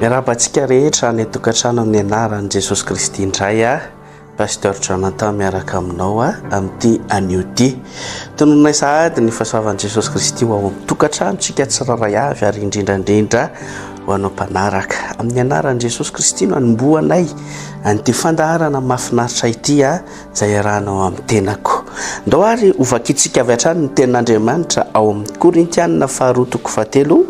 Miarabantsika rehetra ny tokantrano amin'ny anaran'i Jesosy Kristy indray Pasteur Jonathan miaraka aminao amin'ity anio ty. Tononay sahady ny fahasoavan'i Jesosy Kristy ho ao amin'ny tokantranontsika tsiraray avy ary indrindrandrindra ho anao mpanaraka. Amin'ny anaran'i Jesosy Kristy no anomboanay an'ity fandaharana mahafinaritra ity izay arahanao amin'ny tenako. Ndao ary ovakitsika avy hatrany ny tenin'Andriamanitra ao amin'ny Korintianina faharoa toko fahatelo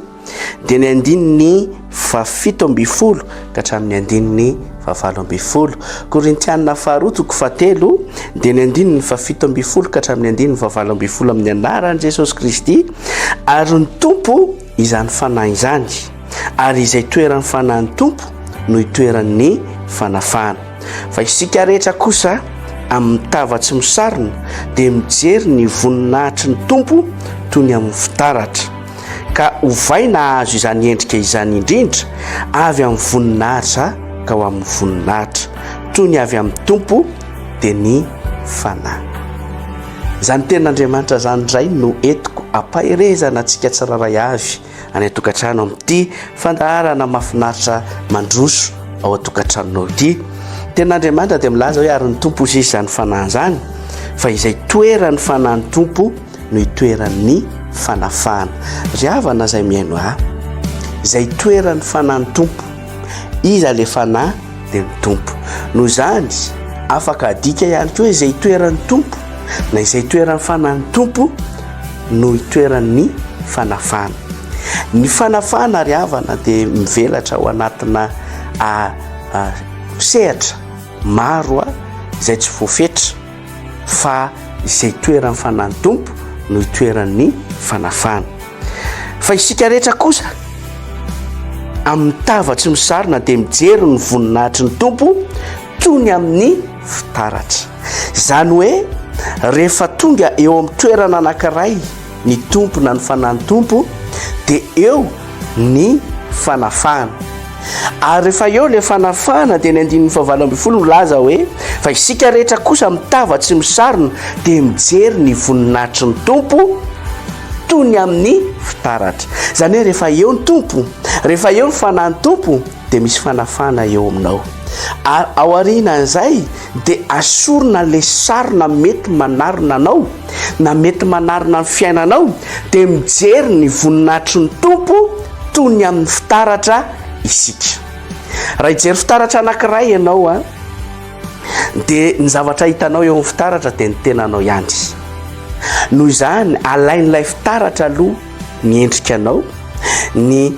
dia ny andininy fafito amby folo ka hatramin'ny andininy favalo amby folo. Korintianina faharoa toko fahatelo dia ny andininy fafito amby folo ka hatramin'ny andininy favalo amby folo amin'ny anaran'i Jesosy Kristy ary ny tompo izany fanahy izany ary izay toeran'ny fanahin'ny tompo no itoeran'ny fanafana. Fa isika rehetra kosa amin'ny tavatsy misarona dia mijery ny voninahitry ny tompo toy ny amin'ny fitaratra ka ovaina azo izany endrika izany indrindra avy amin'ny voninahitra ka ho amin'ny voninahitra toy ny avy amin'ny tompo dia ny fanahy. Izany tenin'Andriamanitra zany indray no entiko ampaherezana antsika tsiraray avy any atokantrano amin'ity fandaharana mahafinaritra mandroso ao atokatrano ity. Tenin'Andriamanitra dia milaza hoe ary ny tompo sisy izany fanahy izany fa izay toeran'ny fanahin'ny tompo no itoeran'ny fanafana. Ry havana izay miaino izay toeran'ny fanahin'ny tompo iza le fanahy dia ny tompo. Noho izany afaka adika ihany koa izay toeran'ny tompo na izay toeran'ny fanahin'ny tompo no itoeran'ny fanafana. Ny fanafana ry havana dia mivelatra ao anatina sehatra maro izay tsy voafetra fa izay toeran'ny fanahin'ny tompo no itoeran'ny fanafana. Fa isika rehetra kosa amin'ny tavatsy misarona dia mijery ny voninahitry ny tompo toy ny amin'ny fitaratra. Izany hoe rehefa tonga eo amin'ny toerana anankiray ny tompo na ny fanahin'ny tompo dia eo ny fanafana. Ary rehefa eo le fanafana dia ny andininy favalo amby folo milaza hoe fa isika rehetra kosa amin'ny tavatsy misarona dia mijery ny voninahitry ny tompo toy ny amin'ny fitaratra. Izany hoe rehefa eo ny tompo, rehefa eo ny fanahin'ny tompo dia misy fanafana eo aminao. Ary ao aorianan'izay dia asorina le sarina mety manarona anao na mety manarona ny fiainanao dia mijery ny voninahitry ny tompo toy ny amin'ny fitaratra isika. Raha hijery fitaratra anankiray ianao dia ny zavatra hitanao eo amin'ny fitaratra dia ny tenanao ihany. Noho izany alain'ilay fitaratra aloha ny endrikanao, ny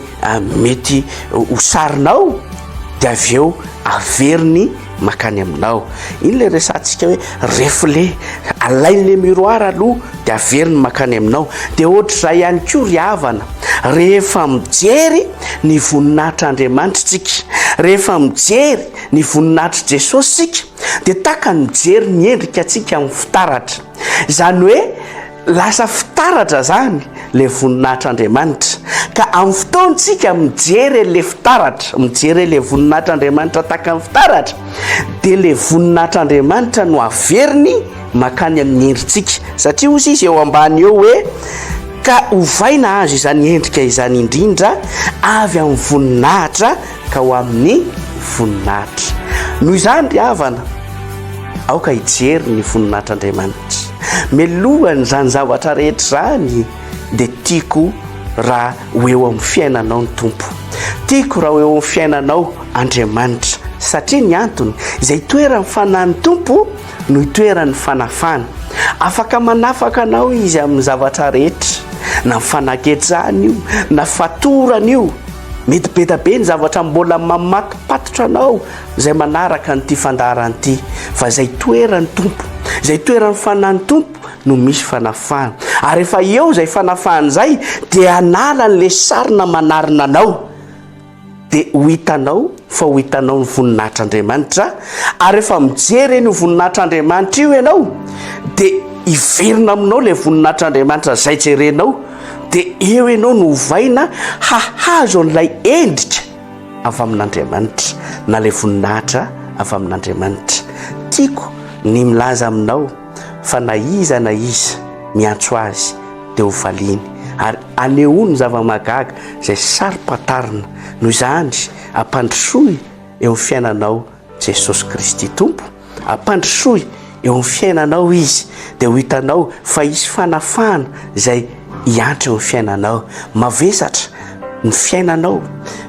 mety ho sarinao dia avy eo averiny makany aminao. Iny le resantsika hoe reflet, alain'le miroir aloha dia averiny makany aminao. Dia ohatr'izay ihany koa ry havana rehefa mijery ny voninahitr'Andriamanitra tsika, rehefa mijery ny voninahitry Jesosy tsika dia taka ny mijery ny endrikatsika amin'ny fitaratra. Izany hoe lasa fitaratra zany le voninahitr'Andriamanitra ka amin'ny fotoantsika mijery le fitaratra, mijery le voninahitr'Andriamanitra taka amin'ny fitaratra dia le voninahitr'Andriamanitra no averiny makany amin'ny endritsika. Satria ozy izy eo ambany eo hoe ka ovaina azo izany endrika izany indrindra avy amin'ny voninahitra ka ho amin'ny voninahitra. Noho izany ry havana aoka hijery ny voninahitr'Andriamanitra. Melohany zany zavatra rehetra zany dia tiako raha ho eo amin'ny fiainanao ny tompo, tiako raha ho eo amin'ny fiainanao Andriamanitra. Satria ny antony izay toeran'ny fanahin'ny tompo no itoeran'ny fanafana. Afaka manafaka anao izy amin'ny zavatra rehetra, na fanaketsahana io na fatorana io. Mety betabe ny zavatra mbola mamatopatotra anao izay manaraka n'ity fandaharana ity, fa izay toeran'ny tompo, izay toeran'ny fanahin'ny tompo no misy fanafana. Ary rehefa eo izay fanafana izay dia anala n'le sarina manarina anao dia ho hitanao fa ho hitanao ny voninahitr'Andriamanitra. Ary rehefa mijery eny voninahitr'Andriamanitra io ianao dia hiverina aminao le voninahitr'Andriamanitra izay jerenao dia eo ianao no hovaina hahazo an'ilay endrika avy amin'Andriamanitra na le voninahitra avy amin'Andriamanitra. Tiako ny milaza aminao fa na iza miantso azy dia ho valiany ary anehoany zava-magaga zay sary-patarina noho izany ampandrosoy eo amin'ny fiainanao Jesosy Kristy Tompo, ampandrosoy eo amin'ny fiainanao izy dia ho hitanao fa isy fanafana zay hiantra eo amin'ny fiainanao. Mavesatra ny fiainanao,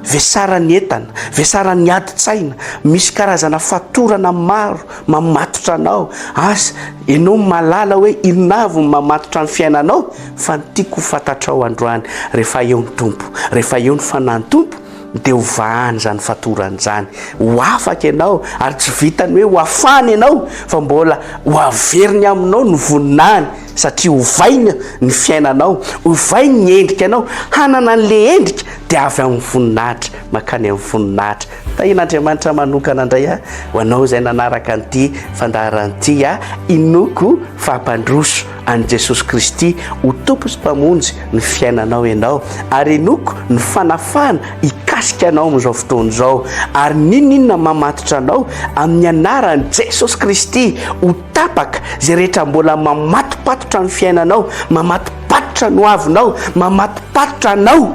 vesara ny entana, vesara ny adi-tsaina, misy karazana fatorana maro mamatotra anao. Asa ianao malala hoe inavo ny mamatotra ny fiainanao, fa ny tiako fantatrao androany rehefa eo ny tompo, rehefa eo ny fanahy ny tompo dia ho vahany zany fatorany zany, ho afaka ianao ary tsy vitany hoe ho afany ianao fa mbola ho averiny aminao ny voninahiny, satria hovaina ny fiainanao, hovainy ny endrika anao, hanana an'le endrika dia avy amin'ny voninahitra makany amin'ny voninahitra. Tahin'Andriamanitra manokana indray ho anao izay nanaraka an'ity fandaharan'ity inoko fahampandroso an' Jesosy Kristy ho tompo sy mpamonjy ny fiainanao ianao, ary inoko ny fanafana ikasika anao amin'izao fotoana izao, ary ninona mamatotra anao amin'ny anaran'i Jesosy Kristy ho tapaka zay rehetra mbola mamatopatotra ny fiainanao, mamatopatotra ny hoavinao, mamatopatotra anao,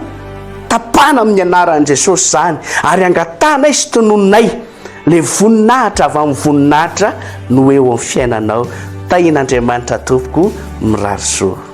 tapana amin'ny anaran'i Jesosy zany, ary angatanay sy tonononay le voninahitra avy amin'ny voninahitra no eo amin'ny fiainanao. Tahin'Andriamanitra tompoko mirary soa.